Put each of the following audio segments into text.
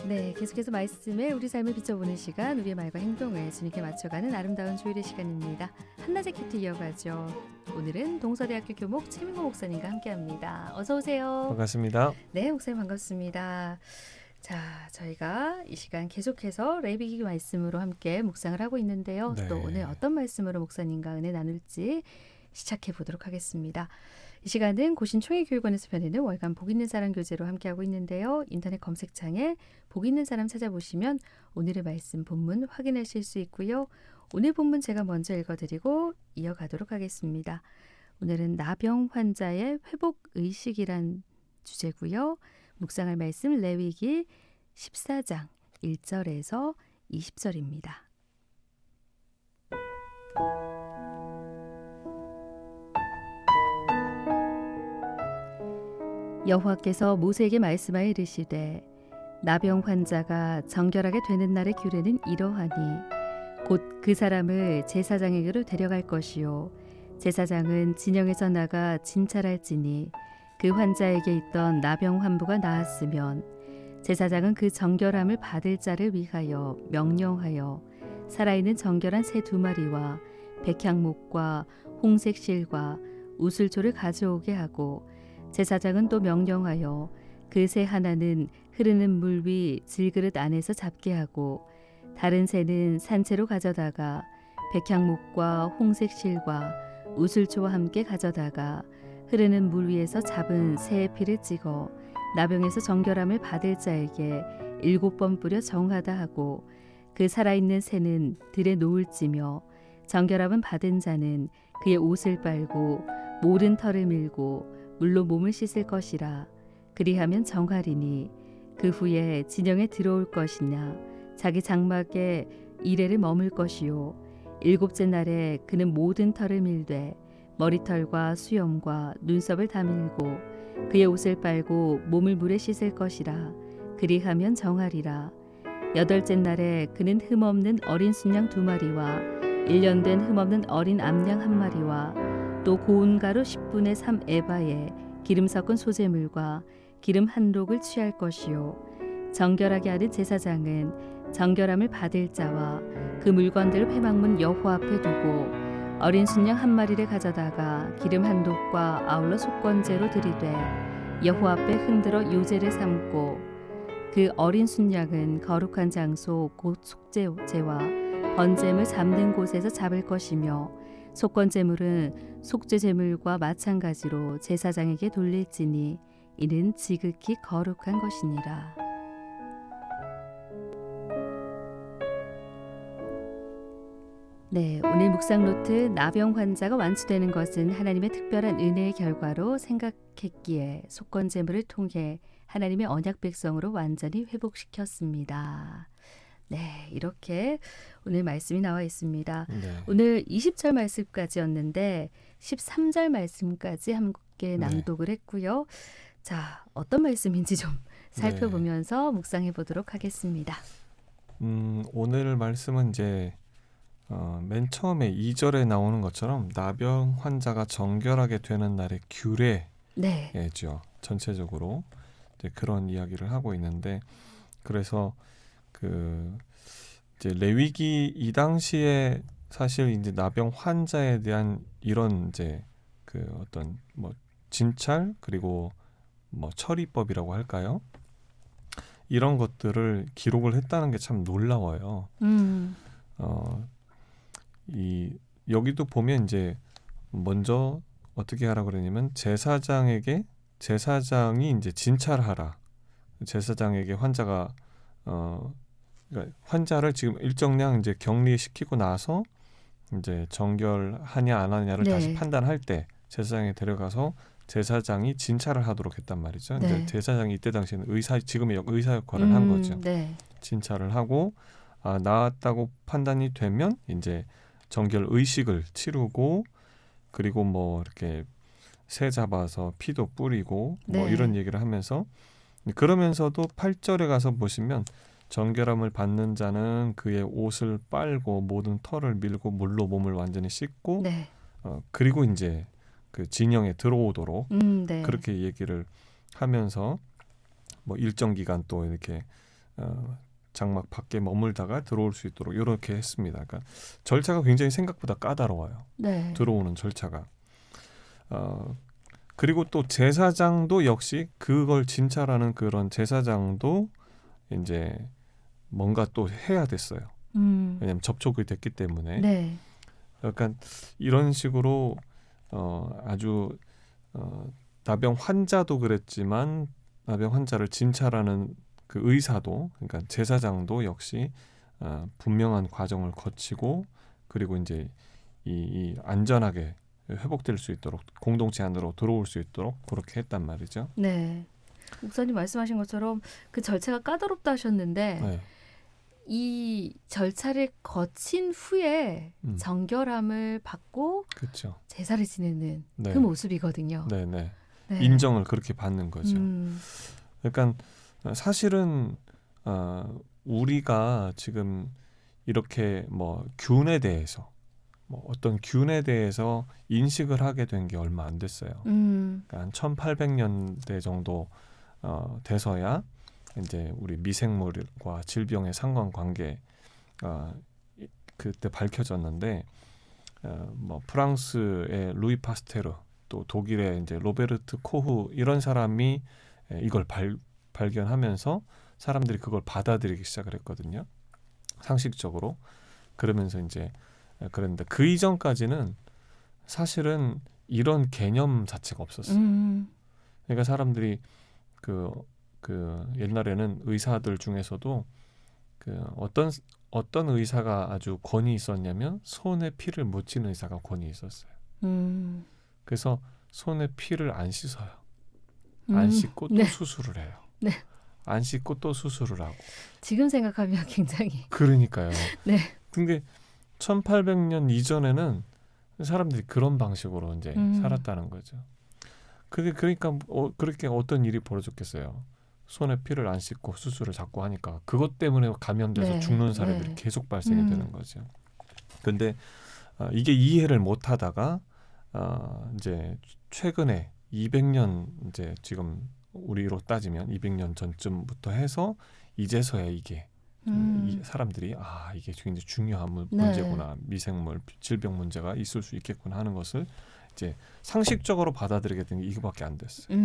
네, 계속해서 말씀에 우리 삶을 비춰보는 시간, 우리의 말과 행동을 주님께 맞춰가는 아름다운 주일의 시간입니다. 한낮의 큐티 이어가죠. 오늘은 동서대학교 교목 최민호 목사님과 함께합니다. 어서 오세요. 반갑습니다. 네, 목사님 반갑습니다. 자, 저희가 이 시간 계속해서 레위기 말씀으로 함께 묵상을 하고 있는데요. 네. 또 오늘 어떤 말씀으로 목사님과 은혜 나눌지 시작해 보도록 하겠습니다. 이 시간은 고신 총회교육원에서 펴내는 월간 복 있는 사람 교재로 함께하고 있는데요. 인터넷 검색창에 복 있는 사람 찾아보시면 오늘의 말씀 본문 확인하실 수 있고요. 오늘 본문 제가 먼저 읽어드리고 이어가도록 하겠습니다. 오늘은 나병 환자의 회복 의식이란 주제고요. 묵상할 말씀 레위기 14장 1절에서 20절입니다. 여호와께서 모세에게 말씀하여 이르시되 나병 환자가 정결하게 되는 날의 규례는 이러하니 곧 그 사람을 제사장에게로 데려갈 것이요 제사장은 진영에서 나가 진찰할지니 그 환자에게 있던 나병 환부가 나았으면 제사장은 그 정결함을 받을 자를 위하여 명령하여 살아있는 정결한 새 2마리와 백향목과 홍색 실과 우슬초를 가져오게 하고 제사장은 또 명령하여 그 새 하나는 흐르는 물 위 질그릇 안에서 잡게 하고 다른 새는 산채로 가져다가 백향목과 홍색 실과 우슬초와 함께 가져다가 흐르는 물 위에서 잡은 새의 피를 찍어 나병에서 정결함을 받을 자에게 7번 뿌려 정하다 하고 그 살아있는 새는 들에 놓을지며 정결함은 받은 자는 그의 옷을 빨고 모든 털을 밀고 물로 몸을 씻을 것이라. 그리하면 정하리니 그 후에 진영에 들어올 것이냐 자기 장막에 이레를 머물 것이요 7째 날에 그는 모든 털을 밀되 머리털과 수염과 눈썹을 다 밀고 그의 옷을 빨고 몸을 물에 씻을 것이라. 그리하면 정하리라. 8째 날에 그는 흠없는 어린 순양 2마리와 1년 된 흠없는 어린 암양 1마리와 또 고운 가루 10분의 3 에바에 기름 섞은 소재물과 기름 한 록을 취할 것이요 정결하게 하는 제사장은 정결함을 받을 자와 그 물건들을 회막문 여호와 앞에 두고 어린 순양 1마리를 가져다가 기름 한 록과 아울러 속건제로 드리되 여호와 앞에 흔들어 요제를 삼고 그 어린 순양은 거룩한 장소 곧 속죄제와 번제물 잡는 곳에서 잡을 것이며 속건제물은 속죄제물과 마찬가지로 제사장에게 돌릴지니 이는 지극히 거룩한 것이니라. 네, 오늘 묵상 노트 나병 환자가 완수되는 것은 하나님의 특별한 은혜의 결과로 생각했기에 속건제물을 통해 하나님의 언약 백성으로 완전히 회복시켰습니다. 네, 이렇게 오늘 말씀이 나와 있습니다. 네. 오늘 20절 말씀까지였는데 13절 말씀까지 함께 낭독을 했고요. 자, 어떤 말씀인지 좀 살펴보면서 묵상해 보도록 하겠습니다. 오늘 말씀은 이제 맨 처음에 2절에 나오는 것처럼 나병 환자가 정결하게 되는 날의 규례죠. 네. 전체적으로 이제 그런 이야기를 하고 있는데 그래서 그 이제 레위기 이 당시에 사실 이제 나병 환자에 대한 이런 이제 그 어떤 뭐 진찰 그리고 뭐 처리법이라고 할까요? 이런 것들을 기록을 했다는 게 참 놀라워요. 여기도 보면 이제 먼저 어떻게 하라 그러냐면 제사장이 이제 진찰하라. 제사장에게 환자가 그러니까 환자를 지금 일정량 이제 격리시키고 나서 이제 정결하냐 안 하냐를 다시 판단할 때 제사장에 데려가서 제사장이 진찰을 하도록 했단 말이죠. 네. 이제 제사장이 이때 당시에는 지금의 의사 역할을 한 거죠. 네. 진찰을 하고 나았다고 판단이 되면 이제 정결 의식을 치르고 그리고 뭐 이렇게 새 잡아서 피도 뿌리고 뭐 이런 얘기를 하면서 그러면서도 8절에 가서 보시면 정결함을 받는 자는 그의 옷을 빨고 모든 털을 밀고 물로 몸을 완전히 씻고 그리고 이제 그 진영에 들어오도록 그렇게 얘기를 하면서 뭐 일정 기간 또 이렇게 장막 밖에 머물다가 들어올 수 있도록 이렇게 했습니다. 그러니까 절차가 굉장히 생각보다 까다로워요. 네. 들어오는 절차가. 그리고 또 제사장도 역시 그걸 진찰하는 그런 제사장도 이제 뭔가 또 해야 됐어요. 왜냐하면 접촉이 됐기 때문에. 네. 약간 이런 식으로 아주 나병 환자도 그랬지만 나병 환자를 진찰하는 그 의사도, 그러니까 제사장도 역시 분명한 과정을 거치고, 그리고 이제 이 안전하게 회복될 수 있도록 공동체 안으로 들어올 수 있도록 그렇게 했단 말이죠. 네. 목사님 말씀하신 것처럼 그 절차가 까다롭다 하셨는데 네. 이 절차를 거친 후에 정결함을 받고 그렇죠. 제사를 지내는 네. 그 모습이거든요. 네, 네. 네. 인정을 그렇게 받는 거죠. 음. 그러니까 사실은 우리가 지금 이렇게 뭐 균에 대해서 뭐 어떤 균에 대해서 인식을 하게 된 게 얼마 안 됐어요. 그러니까 한 1800년대 정도 돼서야 이제 우리 미생물과 질병의 상관관계 그때 밝혀졌는데, 뭐 프랑스의 루이 파스테르, 또 독일의 이제 로베르트 코흐 이런 사람이 이걸 발견하면서 사람들이 그걸 받아들이기 시작을 했거든요. 상식적으로. 그러면서 이제 그런데 그 이전까지는 사실은 이런 개념 자체가 없었어요. 그러니까 사람들이 그 옛날에는 의사들 중에서도 그 어떤 의사가 아주 권위 있었냐면 손에 피를 묻히는 의사가 권위 있었어요. 그래서 손에 피를 안 씻어요. 안 씻고 또 네. 수술을 해요. 네. 안 씻고 또 수술을 하고. 지금 생각하면 굉장히 그러니까요. 네. 근데 1800년 이전에는 사람들이 그런 방식으로 이제 살았다는 거죠. 그러니까 그렇게 어떤 일이 벌어졌겠어요. 손에 피를 안 씻고 수술을 자꾸 하니까 그것 때문에 감염돼서 네. 죽는 사례들이 네. 계속 발생이 되는 거죠. 근데 이게 이해를 못 하다가 이제 최근에 200년 이제 지금 우리로 따지면 200년 전쯤부터 해서 이제서야 이게 이 사람들이 이게 굉장히 중요한 문제구나, 미생물 질병 문제가 있을 수 있겠구나 하는 것을 이제 상식적으로 받아들이게 된 게 이거밖에 안 됐어요.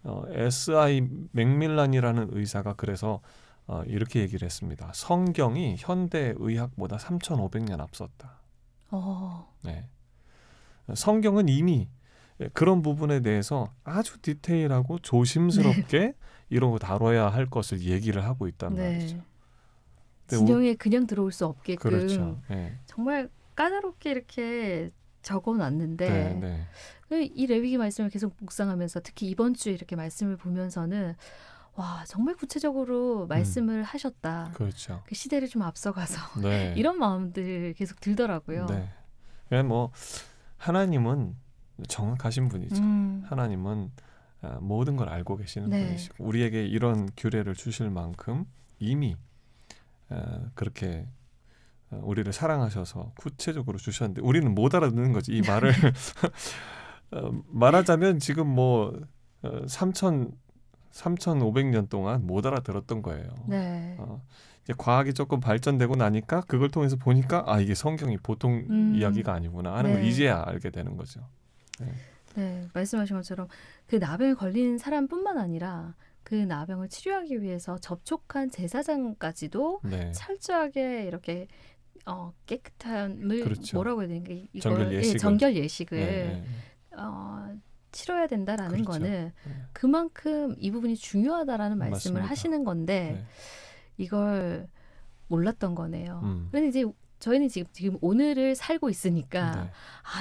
S.I. 맥밀란이라는 의사가 그래서 이렇게 얘기를 했습니다. 성경이 현대 의학보다 3,500년 앞섰다. 네. 성경은 이미 그런 부분에 대해서 아주 디테일하고 조심스럽게 네. 이런 거 다뤄야 할 것을 얘기를 하고 있단 말이죠. 진영에 그냥 들어올 수 없게끔 그렇죠. 네. 정말 까다롭게 이렇게 적어놨는데 이 레위기 말씀을 계속 묵상하면서 특히 이번 주에 이렇게 말씀을 보면서는 와 정말 구체적으로 말씀을 하셨다. 그렇죠. 그 시대를 좀 앞서가서 네. 이런 마음들 계속 들더라고요. 네. 그냥 뭐 하나님은 정확하신 분이죠. 하나님은 모든 걸 알고 계시는 분이시고 우리에게 이런 규례를 주실 만큼 이미 그렇게 우리를 사랑하셔서 구체적으로 주셨는데 우리는 못 알아듣는 거지 이 말을. 말하자면 지금 뭐 3,500년 동안 못 알아들었던 거예요. 네. 이제 과학이 조금 발전되고 나니까 그걸 통해서 보니까 이게 성경이 보통 이야기가 아니구나 하는 걸 이제야 알게 되는 거죠. 네, 말씀하신 것처럼 그 나병에 걸린 사람뿐만 아니라 그 나병을 치료하기 위해서 접촉한 제사장까지도 철저하게 이렇게 깨끗함을 그렇죠. 뭐라고 해야 되는가 정결 예식을 치러야 된다라는 거는 그만큼 이 부분이 중요하다라는 말씀을 맞습니다. 하시는 건데 이걸 몰랐던 거네요. 그런데 이제 저희는 지금 오늘을 살고 있으니까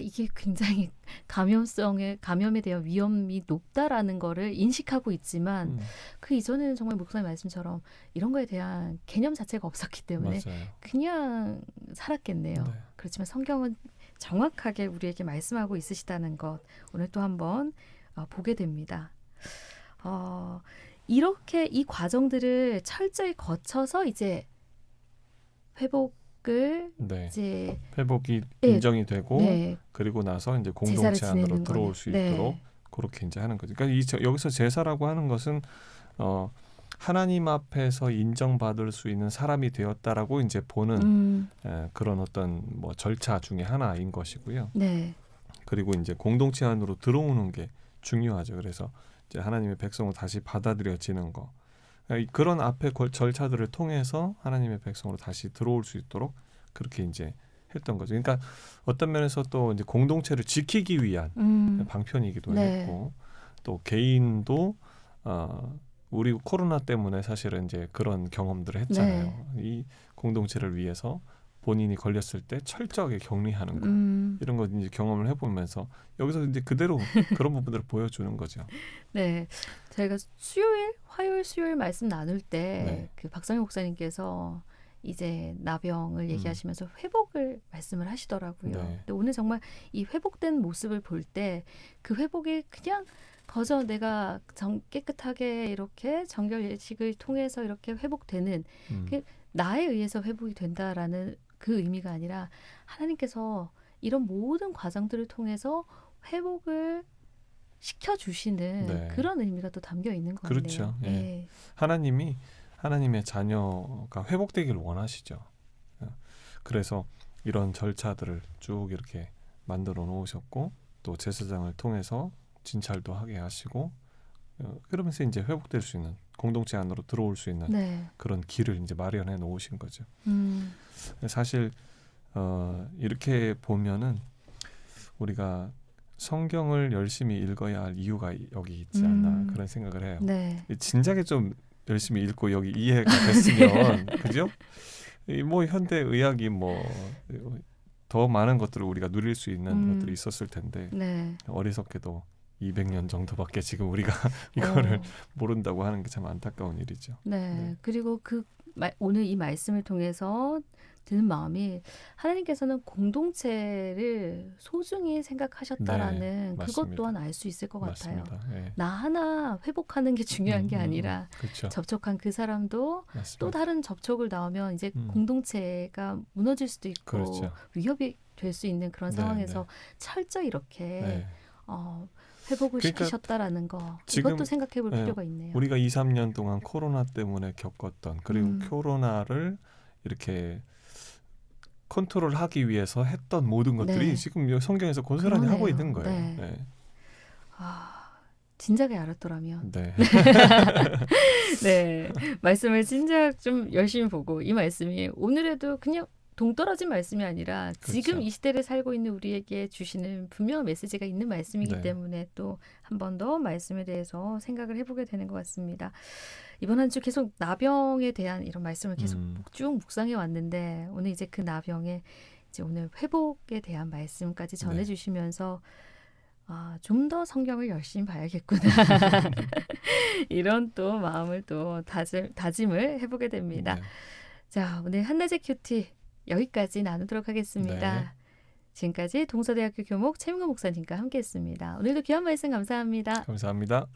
이게 굉장히 감염에 대한 위험이 높다라는 거를 인식하고 있지만 그 이전에는 정말 목사님 말씀처럼 이런 거에 대한 개념 자체가 없었기 때문에 그냥 살았겠네요. 그렇지만 성경은 정확하게 우리에게 말씀하고 있으시다는 것 오늘 또 한번 보게 됩니다. 이렇게 이 과정들을 철저히 거쳐서 이제 이제 회복이 인정이 되고 그리고 나서 이제 공동체 안으로 들어올 수 있도록 그렇게 이제 하는 거죠. 그러니까 여기서 제사라고 하는 것은 하나님 앞에서 인정받을 수 있는 사람이 되었다라고 이제 보는 그런 어떤 뭐 절차 중에 하나인 것이고요. 네. 그리고 이제 공동체 안으로 들어오는 게 중요하죠. 그래서 이제 하나님의 백성으로 다시 받아들여지는 거. 그런 앞에 절차들을 통해서 하나님의 백성으로 다시 들어올 수 있도록 그렇게 이제 했던 거죠. 그러니까 어떤 면에서 또 이제 공동체를 지키기 위한 방편이기도 네. 했고, 또 개인도 우리 코로나 때문에 사실은 이제 그런 경험들을 했잖아요. 네. 이 공동체를 위해서 본인이 걸렸을 때 철저하게 격리하는 거, 이런 거 이제 경험을 해보면서 여기서 이제 그대로 그런 부분들을 보여주는 거죠. 네. 저희가 화요일, 수요일 말씀 나눌 때 네. 그 박성희 목사님께서 이제 나병을 얘기하시면서 회복을 말씀을 하시더라고요. 네. 근데 오늘 정말 이 회복된 모습을 볼 때 그 회복이 그냥 거저 내가 깨끗하게 이렇게 정결 예식을 통해서 이렇게 회복되는 그 나에 의해서 회복이 된다라는 그 의미가 아니라 하나님께서 이런 모든 과정들을 통해서 회복을 시켜주시는 네. 그런 의미가 또 담겨 있는 것 같네요. 그렇죠. 예. 예. 하나님이 하나님의 자녀가 회복되길 원하시죠. 그래서 이런 절차들을 쭉 이렇게 만들어 놓으셨고, 또 제사장을 통해서 진찰도 하게 하시고, 그러면서 이제 회복될 수 있는, 공동체 안으로 들어올 수 있는 네. 그런 길을 이제 마련해 놓으신 거죠. 사실 이렇게 보면은 우리가 성경을 열심히 읽어야 할 이유가 여기 있지 않나 그런 생각을 해요. 네. 진작에 좀 열심히 읽고 여기 이해가 됐으면 그죠? 뭐 현대 의학이 뭐 더 많은 것들을 우리가 누릴 수 있는 것들이 있었을 텐데, 네. 어리석게도 200년 정도밖에 지금 우리가 이거를 모른다고 하는 게 참 안타까운 일이죠. 네. 네. 그리고 오늘 이 말씀을 통해서 드는 마음이 하나님께서는 공동체를 소중히 생각하셨다라는 네, 그것 맞습니다. 또한 알 수 있을 것 같아요. 맞습니다. 예. 나 하나 회복하는 게 중요한 게 아니라 그렇죠. 접촉한 그 사람도 맞습니다. 또 다른 접촉을 나오면 이제 공동체가 무너질 수도 있고 그렇죠. 위협이 될 수 있는 그런 네, 상황에서 철저히 이렇게 네. 회복을 그러니까 시키셨다라는 거, 지금, 이것도 생각해 볼 필요가 있네요. 우리가 2, 3년 동안 코로나 때문에 겪었던, 그리고 코로나를 이렇게 컨트롤하기 위해서 했던 모든 것들이 네. 지금 성경에서 고스란히 그러네요. 하고 있는 거예요. 네. 네. 진작에 알았더라면. 네. 네. 말씀을 진작 좀 열심히 보고, 이 말씀이 오늘에도 그냥 동떨어진 말씀이 아니라 지금 그렇죠. 이 시대를 살고 있는 우리에게 주시는 분명한 메시지가 있는 말씀이기 네. 때문에 또 한 번 더 말씀에 대해서 생각을 해보게 되는 것 같습니다. 이번 한 주 계속 나병에 대한 이런 말씀을 계속 쭉 묵상해 왔는데, 오늘 이제 그 나병에 이제 오늘 회복에 대한 말씀까지 전해주시면서 좀 더 성경을 열심히 봐야겠구나 이런 또 마음을 또 다짐을 해보게 됩니다. 네. 자, 오늘 한낮의 큐티 여기까지 나누도록 하겠습니다. 네. 지금까지 동서대학교 교목 최민구 목사님과 함께했습니다. 오늘도 귀한 말씀 감사합니다. 감사합니다.